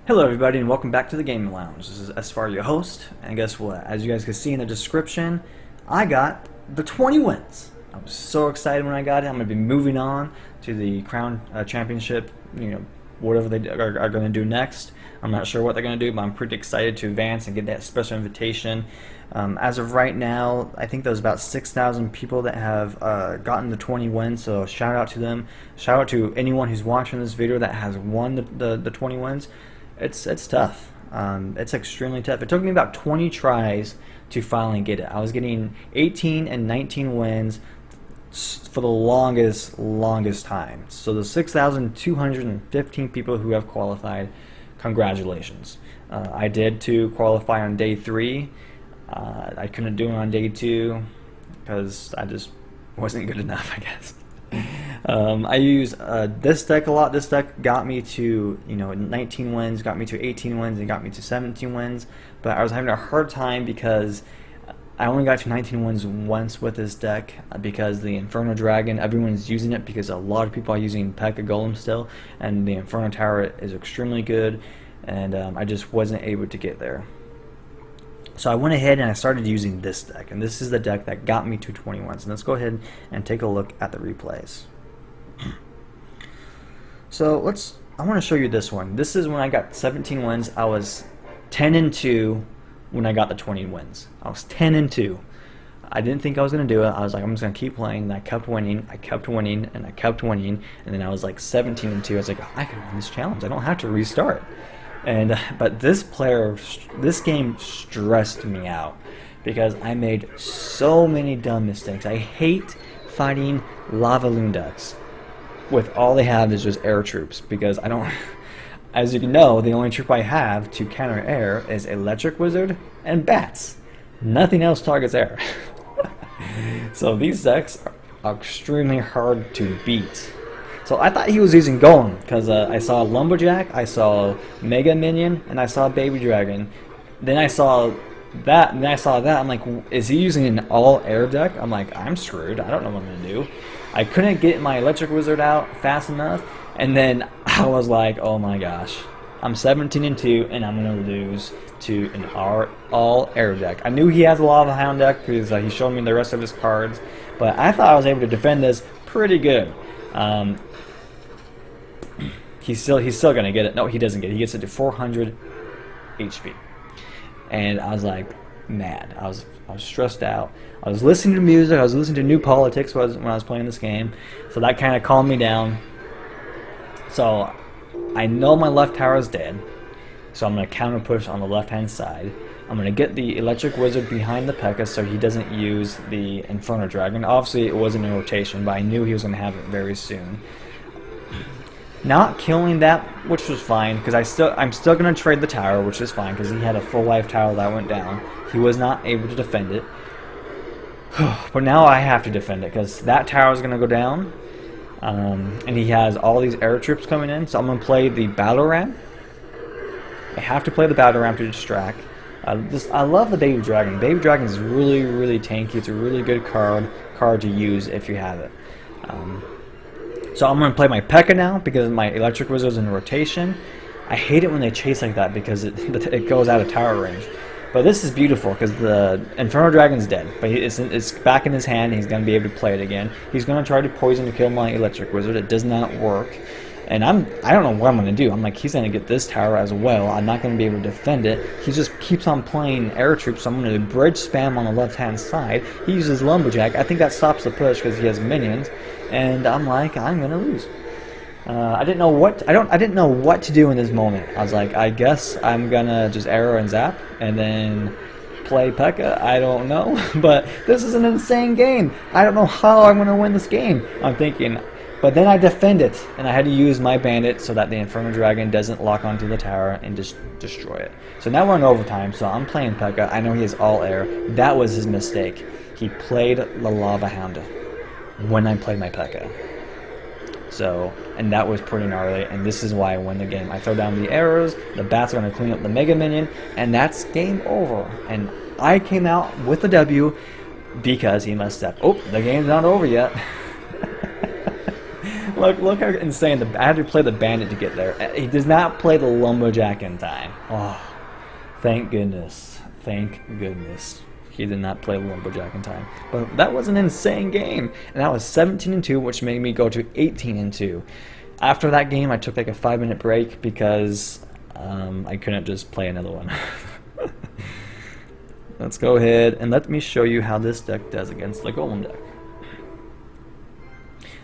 Hello everybody and welcome back to the Gaming Lounge. This is sFar, your host, and guess what? As you guys can see in the description, I got the 20 wins. I was so excited when I got it. I'm going to be moving on to the Crown Championship, whatever they are going to do next. I'm not sure what they're going to do, but I'm pretty excited to advance and get that special invitation. As of right now, I think there's about 6,000 people that have gotten the 20 wins, so shout out to them. Shout out to anyone who's watching this video that has won the 20 wins. It's tough. It's extremely tough. It took me about 20 tries to finally get it. I was getting 18 and 19 wins for the longest time. So the 6,215 people who have qualified, congratulations. I did to qualify on day 3. I couldn't do it on day 2 because I just wasn't good enough, I guess. I use this deck a lot. This deck got me to 19 wins, got me to 18 wins, and got me to 17 wins. But I was having a hard time because I only got to 19 wins once with this deck because the Inferno Dragon, everyone's using it because a lot of people are using P.E.K.K.A. Golem still, and the Inferno Tower is extremely good, and I just wasn't able to get there. So I went ahead and I started using this deck, and this is the deck that got me to 21. So let's go ahead and take a look at the replays. So I want to show you this one. This is when I got 17 wins. I was 10-2 when I got the 20 wins. I was 10-2. I didn't think I was going to do it. I was like, I'm just going to keep playing, and I kept winning, I kept winning, and I kept winning, and then I was like 17-2. I was like, I can win this challenge. I don't have to restart. And but this game stressed me out because I made so many dumb mistakes. I hate fighting lava loon decks with all they have is just air troops because I don't. As you can know, the only troop I have to counter air is Electric Wizard and Bats. Nothing else targets air. So these decks are extremely hard to beat. So I thought he was using Golem because I saw Lumberjack, I saw Mega Minion, and I saw Baby Dragon. Then I saw that, I'm like, is he using an all-air deck? I'm like, I'm screwed. I don't know what I'm going to do. I couldn't get my Electric Wizard out fast enough, and then I was like, oh my gosh. I'm 17-2, and I'm going to lose to an all-air deck. I knew he has a Lava Hound deck because he showed me the rest of his cards, but I thought I was able to defend this pretty good. He's still gonna get it. No, he doesn't get it. He gets it to 400 HP, and I was like mad. I was stressed out. I was listening to music. I was listening to New Politics when I was playing this game, so that kind of calmed me down. So I know my left tower is dead, so I'm gonna counter push on the left hand side. I'm gonna get the Electric Wizard behind the P.E.K.K.A. so he doesn't use the Inferno Dragon. Obviously, it wasn't in rotation, but I knew he was gonna have it very soon. Not killing that, which was fine, because I'm still gonna trade the tower, which is fine, because he had a full life tower that went down. He was not able to defend it, but now I have to defend it because that tower is gonna go down, and he has all these air troops coming in. So I'm gonna play the Battle Ram. I have to play the Battle Ram to distract. I love the Baby Dragon. Baby Dragon is really tanky. It's a really good card to use if you have it. So I'm going to play my P.E.K.K.A. now because my Electric Wizard's in rotation. I hate it when they chase like that because it goes out of tower range. But this is beautiful because the Inferno Dragon's dead, but it's back in his hand. And he's going to be able to play it again. He's going to try to poison to kill my Electric Wizard. It does not work. And I don't know what I'm going to do. I'm like, he's going to get this tower as well. I'm not going to be able to defend it. He just keeps on playing air troops, so I'm going to bridge spam on the left-hand side. He uses Lumberjack. I think that stops the push because he has minions. And I'm like, I'm going to lose. I didn't know what to do in this moment. I was like, I guess I'm going to just arrow and zap and then play P.E.K.K.A. I don't know. But this is an insane game. I don't know how I'm going to win this game. I'm thinking. But then I defend it, and I had to use my bandit so that the Inferno Dragon doesn't lock onto the tower and just destroy it. So now we're in overtime, so I'm playing P.E.K.K.A. I know he has all air. That was his mistake. He played the Lava Hound when I played my P.E.K.K.A. So, and that was pretty gnarly, and this is why I won the game. I throw down the arrows, the bats are going to clean up the Mega Minion, and that's game over. And I came out with the W because he messed up. Oh, the game's not over yet. look how insane. I had to play the bandit to get there. He does not play the lumberjack in time. Oh, thank goodness. Thank goodness. He did not play the lumberjack in time. But that was an insane game. And that was 17-2, which made me go to 18-2. After that game, I took like a 5-minute break because I couldn't just play another one. Let's go ahead and let me show you how this deck does against the Golem deck.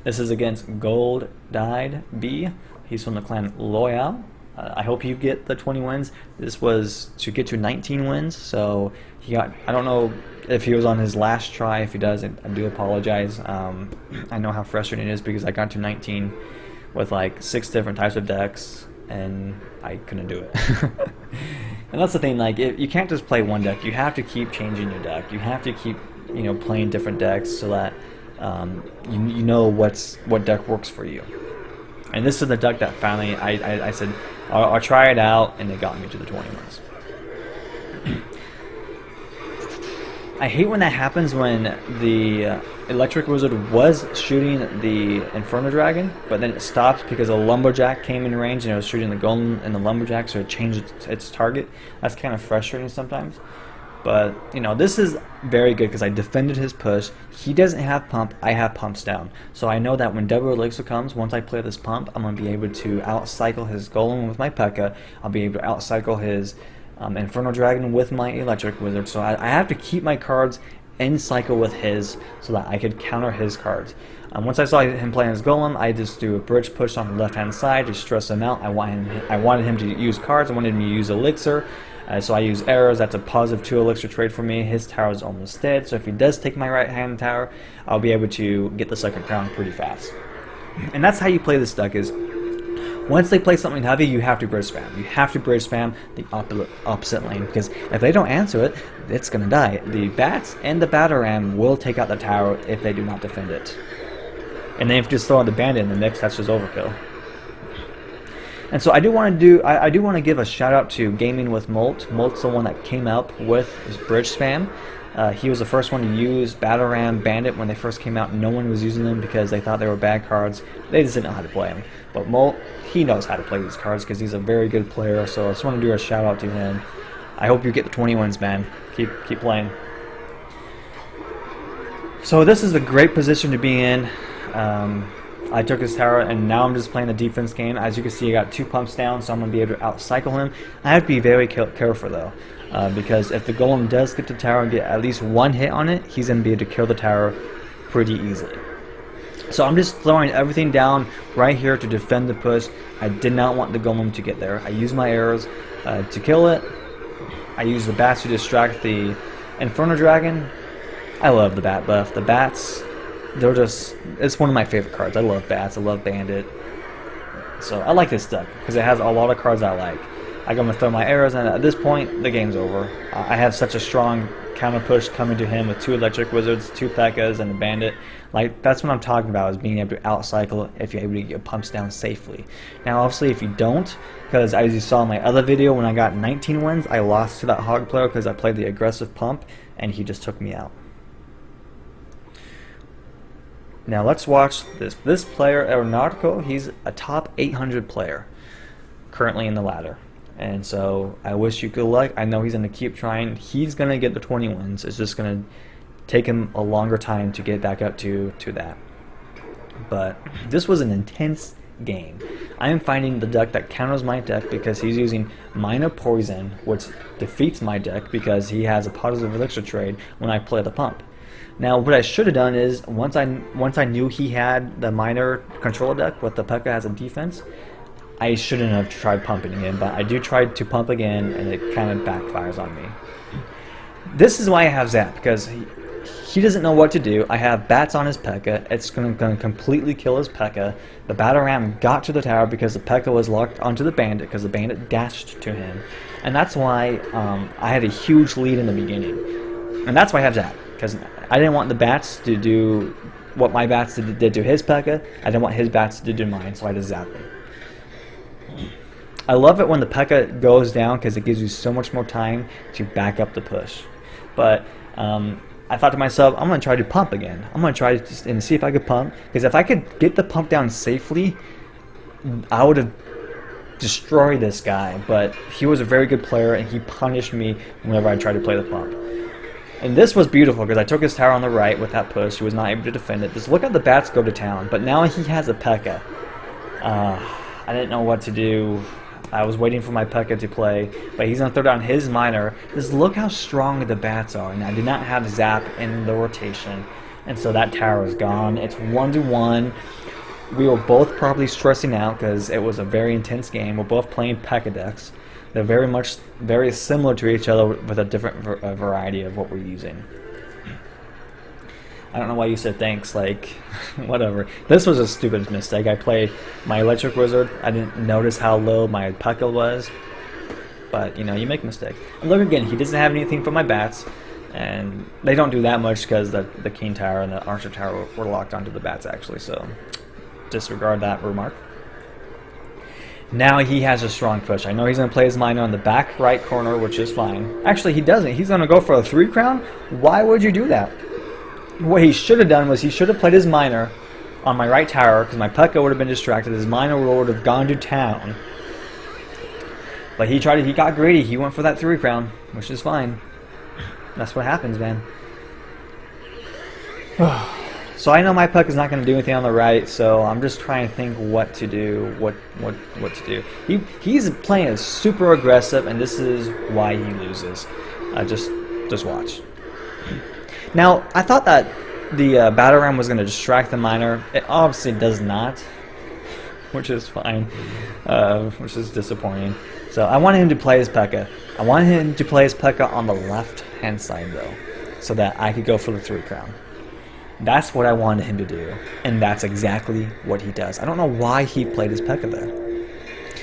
This is against Gold Dyed B. He's from the clan Royale. I hope you get the 20 wins. This was to get to 19 wins, so he got, I don't know if he was on his last try. If he does, I do apologize. I know how frustrating it is because I got to 19 with like 6 different types of decks, and I couldn't do it. And that's the thing, like, you can't just play one deck. You have to keep changing your deck. You have to keep, you know, playing different decks so that you know what deck works for you. And this is the deck that finally I said I'll try it out, and it got me to the 20 wins. I hate when that happens, when the Electric Wizard was shooting the Inferno Dragon, but then it stopped because a Lumberjack came in range and it was shooting the Golem and the Lumberjack, so it changed its target. That's kind of frustrating sometimes. But, you know, this is very good because I defended his push. He doesn't have pump, I have pumps down. So I know that when Double Elixir comes, once I play this pump, I'm going to be able to outcycle his Golem with my P.E.K.K.A. I'll be able to outcycle his Inferno Dragon with my Electric Wizard. So I have to keep my cards in cycle with his so that I could counter his cards. Once I saw him playing his Golem, I just do a bridge push on the left-hand side to stress him out. I wanted him to use cards. I wanted him to use Elixir. So I use arrows. That's a positive 2 elixir trade for me. His tower is almost dead, so if he does take my right-hand tower, I'll be able to get the second crown pretty fast. And that's how you play this deck is, once they play something heavy, you have to bridge spam. You have to bridge spam the opposite lane, because if they don't answer it, it's going to die. The bats and the Batarang will take out the tower if they do not defend it. And then if you just throw the bandit in the mix, that's just overkill. And so I do want to give a shout out to Gaming with Molt. Molt's the one that came up with his bridge spam. He was the first one to use Batarang Bandit when they first came out. No one was using them because they thought they were bad cards. They just didn't know how to play them. But Molt, he knows how to play these cards because he's a very good player. So I just want to do a shout out to him. I hope you get the 20 wins, man. Keep playing. So this is a great position to be in. I took his tower, and now I'm just playing the defense game. As you can see, I got 2 pumps down, so I'm going to be able to outcycle him. I have to be very careful, though, because if the Golem does get the tower and get at least 1 hit on it, he's going to be able to kill the tower pretty easily. So I'm just throwing everything down right here to defend the push. I did not want the Golem to get there. I used my arrows to kill it. I used the bats to distract the Inferno Dragon. I love the bat buff. The bats, they're just, it's one of my favorite cards. I love bats, I love bandit. So I like this deck because it has a lot of cards I like. I'm going to throw my arrows, and at this point, the game's over. I have such a strong counter push coming to him with 2 electric wizards, 2 P.E.K.K.A.s, and a bandit. Like, that's what I'm talking about, is being able to outcycle if you're able to get your pumps down safely. Now, obviously, if you don't, because as you saw in my other video, when I got 19 wins, I lost to that hog player because I played the aggressive pump, and he just took me out. Now let's watch this. This player, Aeronautico, he's a top 800 player currently in the ladder. And so I wish you good luck. I know he's going to keep trying. He's going to get the 20 wins. It's just going to take him a longer time to get back up to that. But this was an intense game. I am finding the deck that counters my deck because he's using Minor Poison, which defeats my deck because he has a positive elixir trade when I play the pump. Now, what I should have done is, once I knew he had the minor control deck with the P.E.K.K.A. as a defense, I shouldn't have tried pumping again, but I do try to pump again, and it kind of backfires on me. This is why I have Zap, because he doesn't know what to do. I have bats on his P.E.K.K.A. It's going to completely kill his P.E.K.K.A. The Batarang got to the tower because the P.E.K.K.A. was locked onto the bandit because the bandit dashed to him. And that's why I had a huge lead in the beginning. And that's why I have Zap, because I didn't want the bats to do what my bats did to his P.E.K.K.A. I didn't want his bats to do mine, so I just zapped him. I love it when the P.E.K.K.A. goes down because it gives you so much more time to back up the push. But I thought to myself, I'm going to try to pump again. I'm going to try to and see if I could pump. Because if I could get the pump down safely, I would have destroyed this guy. But he was a very good player, and he punished me whenever I tried to play the pump. And this was beautiful because I took his tower on the right with that push. He was not able to defend it. Just look at the bats go to town. But now he has a P.E.K.K.A. I didn't know what to do. I was waiting for my P.E.K.K.A. to play. But he's going to throw down his miner. Just look how strong the bats are. And I did not have Zap in the rotation. And so that tower is gone. It's 1-1. We were both probably stressing out because it was a very intense game. We're both playing P.E.K.K.A. decks. They're very similar to each other with a different variety of what we're using. I don't know why you said thanks, like, whatever. This was a stupid mistake. I played my Electric Wizard. I didn't notice how low my P.E.K.K.A. was. But, you know, you make mistakes. And look again, he doesn't have anything for my bats. And they don't do that much because the King Tower and the Archer Tower were locked onto the bats, actually. So, disregard that remark. Now he has a strong push. I know he's going to play his miner on the back right corner, which is fine. Actually, he doesn't. He's going to go for a 3 crown? Why would you do that? What he should have done was he should have played his miner on my right tower, because my P.E.K.K.A. would have been distracted. His miner would have gone to town. But he got greedy. He went for that 3 crown, which is fine. That's what happens, man. So I know my P.E.K.K.A. is not going to do anything on the right, so I'm just trying to think what to do, what to do. He's playing as super aggressive, and this is why he loses. Just watch. Now, I thought that the battle ram was going to distract the miner. It obviously does not, which is fine, which is disappointing. So I wanted him to play his P.E.K.K.A. I wanted him to play his P.E.K.K.A. on the left-hand side, though, so that I could go for the 3 crown. That's what I wanted him to do, and that's exactly what he does. I don't know why he played his P.E.K.K.A. there.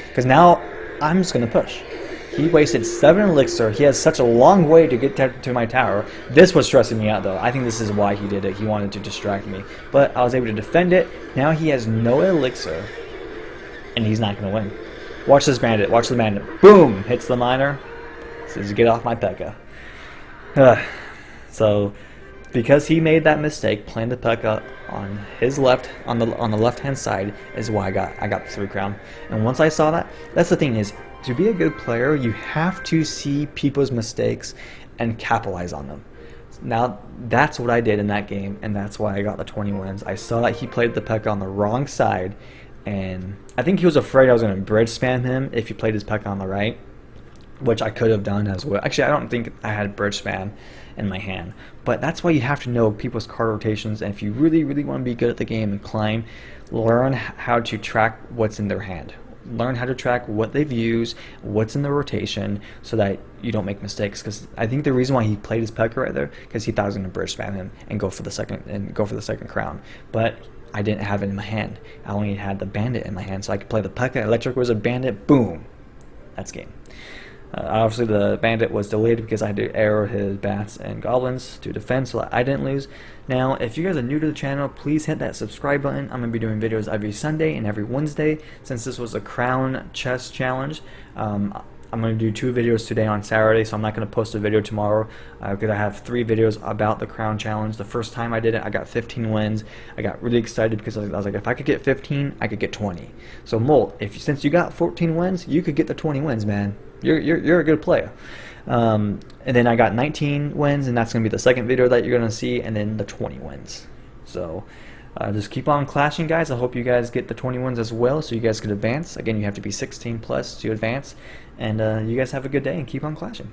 Because now, I'm just going to push. He wasted 7 elixir. He has such a long way to get to my tower. This was stressing me out, though. I think this is why he did it. He wanted to distract me. But I was able to defend it. Now he has no elixir, and he's not going to win. Watch this bandit. Watch the bandit. Boom! Hits the miner. Says, get off my P.E.K.K.A. So, because he made that mistake, playing the P.E.K.K.A. on his left, on the left-hand side, is why I got the 3 crown. And once I saw that, that's the thing is, to be a good player, you have to see people's mistakes and capitalize on them. Now, that's what I did in that game, and that's why I got the 20 wins. I saw that he played the P.E.K.K.A. on the wrong side, and I think he was afraid I was going to bridge spam him if he played his P.E.K.K.A. on the right, which I could have done as well. Actually, I don't think I had bridge spam in my hand. But that's why you have to know people's card rotations, and if you really, really want to be good at the game and climb, learn how to track what's in their hand. Learn how to track what they've used, what's in the rotation, so that you don't make mistakes. Because I think the reason why he played his P.E.K.K.A. right there, because he thought I was going to bridge spam him and go for the second crown. But I didn't have it in my hand. I only had the bandit in my hand, so I could play the P.E.K.K.A. Electric Wizard bandit. Boom, that's game. Obviously, the bandit was delayed because I had to arrow his bats and goblins to defend, so that I didn't lose. Now, if you guys are new to the channel, please hit that subscribe button. I'm going to be doing videos every Sunday and every Wednesday. Since this was a crown chess challenge, I'm going to do 2 videos today on Saturday, so I'm not going to post a video tomorrow because I have 3 videos about the crown challenge. The first time I did it, I got 15 wins. I got really excited because I was like, if I could get 15, I could get 20. So Molt, since you got 14 wins, you could get the 20 wins, man. You're a good player. And then I got 19 wins, and that's going to be the second video that you're going to see, and then the 20 wins. So just keep on clashing, guys. I hope you guys get the 20 wins as well, so you guys can advance. Again, you have to be 16 plus to advance. And you guys have a good day, and keep on clashing.